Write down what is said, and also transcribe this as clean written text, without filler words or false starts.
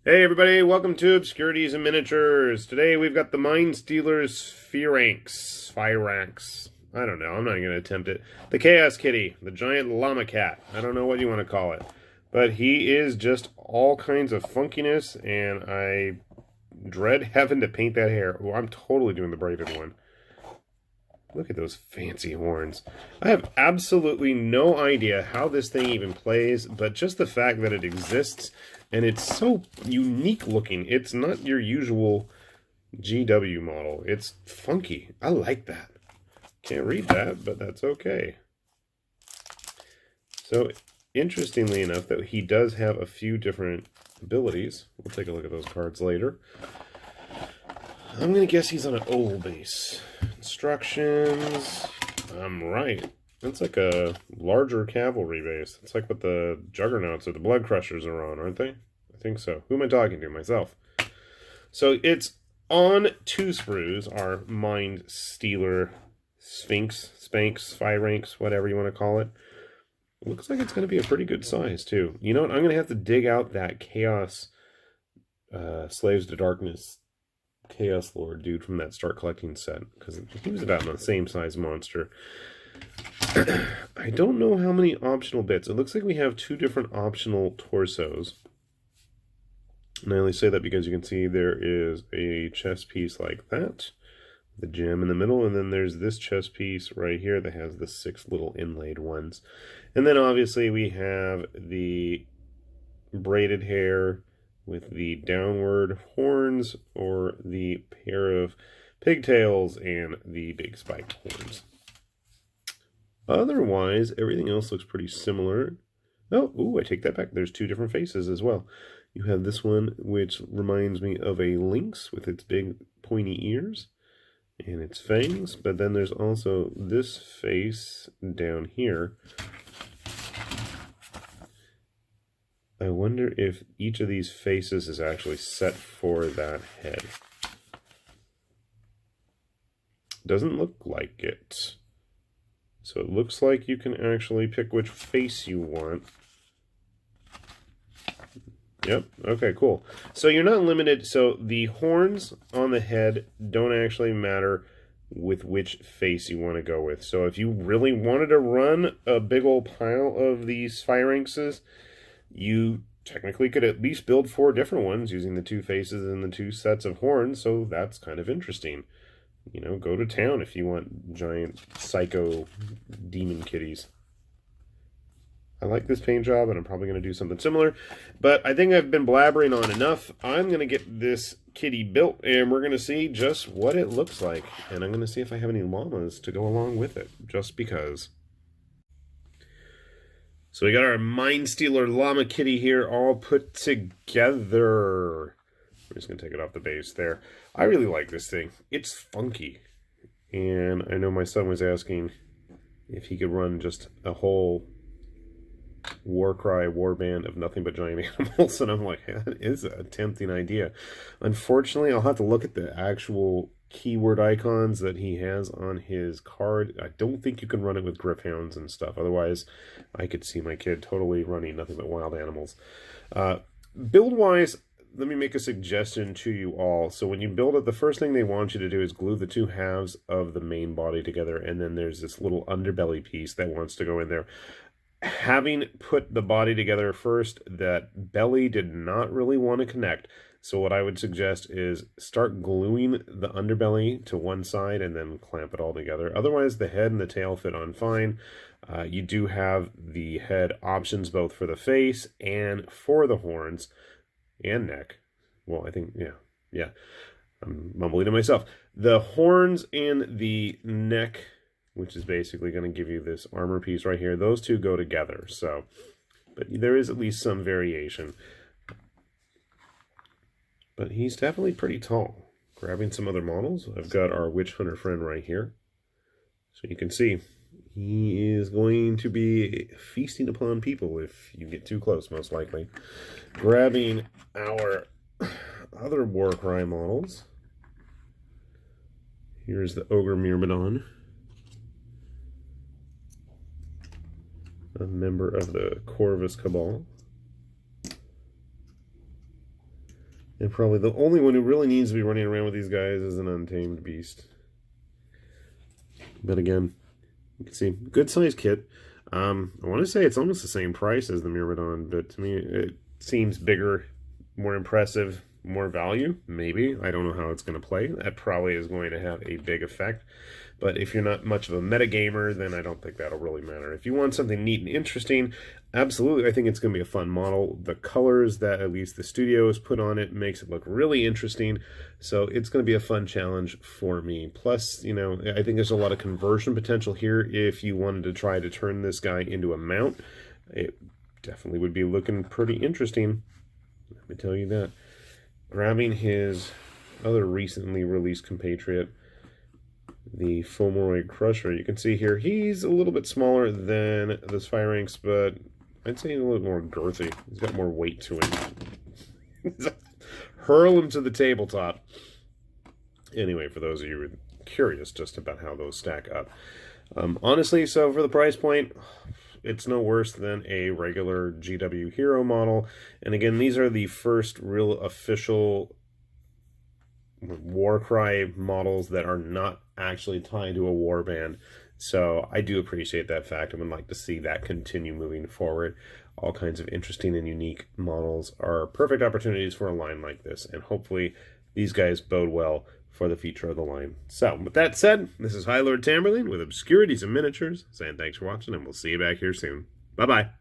Hey everybody, welcome to Obscurities and Miniatures. Today we've got the Mindstealer Sphiranx. I don't know, I'm not going to attempt it. The Chaos Kitty, the giant llama cat. I don't know what you want to call it. But he is just all kinds of funkiness, and I dread having to paint that hair. Oh, I'm totally doing the braided one. Look at those fancy horns. I have absolutely no idea how this thing even plays, but just the fact that it exists, and it's so unique looking. It's not your usual GW model. It's funky. I like that. Can't read that, but that's okay. So, interestingly enough, that he does have a few different abilities. We'll take a look at those cards later. I'm going to guess he's on an oval base. Instructions. I'm right. That's like a larger cavalry base. It's like what the Juggernauts or the Blood Crushers are on, aren't they? I think so. Who am I talking to? Myself. So it's on two sprues, our Mindstealer Sphiranx, whatever you want to call it. It looks like it's going to be a pretty good size, too. You know what? I'm going to have to dig out that Chaos Slaves to Darkness Chaos Lord dude from that Start Collecting set, because he was about the same size monster. I don't know how many optional bits. It looks like we have two different optional torsos. And I only say that because you can see there is a chest piece like that, the gem in the middle, and then there's this chest piece right here that has the 6 little inlaid ones. And then obviously we have the braided hair with the downward horns, or the pair of pigtails and the big spiked horns. Otherwise, everything else looks pretty similar. Oh, ooh, I take that back. There's two different faces as well. You have this one, which reminds me of a lynx with its big pointy ears and its fangs, but then there's also this face down here. I wonder if each of these faces is actually set for that head. Doesn't look like it. So it looks like you can actually pick which face you want. Yep, okay, cool. So you're not limited. So the horns on the head don't actually matter with which face you want to go with. So if you really wanted to run a big old pile of these Sphiranxes, you technically could at least build 4 different ones using the 2 faces and the 2 sets of horns, so that's kind of interesting. You know, go to town if you want giant psycho demon kitties. I like this paint job, and I'm probably going to do something similar, but I think I've been blabbering on enough. I'm going to get this kitty built, and we're going to see just what it looks like, and I'm going to see if I have any llamas to go along with it, just because. So we got our Mindstealer Llama Kitty here all put together. I'm just going to take it off the base there. I really like this thing. It's funky. And I know my son was asking if he could run just a whole WarCry warband of nothing but giant animals. And I'm like, that is a tempting idea. Unfortunately, I'll have to look at the actual keyword icons that he has on his card. I don't think you can run it with Griffhounds and stuff. Otherwise, I could see my kid totally running nothing but wild animals. Build-wise, let me make a suggestion to you all. So when you build it, the first thing they want you to do is glue the 2 halves of the main body together, and then there's this little underbelly piece that wants to go in there. Having put the body together first, that belly did not really want to connect. So what I would suggest is start gluing the underbelly to one side and then clamp it all together. Otherwise, the head and the tail fit on fine. You do have the head options both for the face and for the horns and neck. Well, I think, yeah. I'm mumbling to myself. The horns and the neck, which is basically going to give you this armor piece right here, those two go together. So, but there is at least some variation. But he's definitely pretty tall. Grabbing some other models, I've got our Witch Hunter friend right here. So you can see, he is going to be feasting upon people if you get too close, most likely. Grabbing our other WarCry models. Here's the Ogre Myrmidon, a member of the Corvus Cabal. And probably the only one who really needs to be running around with these guys is an untamed beast. But again, you can see, good size kit. I want to say it's almost the same price as the Myrmidon, but to me it seems bigger, more impressive, more value. Maybe. I don't know how it's going to play. That probably is going to have a big effect. But if you're not much of a metagamer, then I don't think that'll really matter. If you want something neat and interesting, absolutely, I think it's going to be a fun model. The colors that at least the studio has put on it makes it look really interesting. So it's going to be a fun challenge for me. Plus, you know, I think there's a lot of conversion potential here. If you wanted to try to turn this guy into a mount, it definitely would be looking pretty interesting. Let me tell you that. Grabbing his other recently released compatriot, the Fomoroid Crusher. You can see here, he's a little bit smaller than the Sphiranx, but I'd say a little more girthy. He's got more weight to him. Hurl him to the tabletop. Anyway, for those of you who are curious just about how those stack up. Honestly, so for the price point, it's no worse than a regular GW Hero model. And again, these are the first real official WarCry models that are not actually tied to a warband. So I do appreciate that fact and would like to see that continue moving forward. All kinds of interesting and unique models are perfect opportunities for a line like this, and hopefully these guys bode well for the future of the line. So with that said, this is High Lord Tamberlane with Obscurities and Miniatures, saying thanks for watching, and we'll see you back here soon. Bye-bye.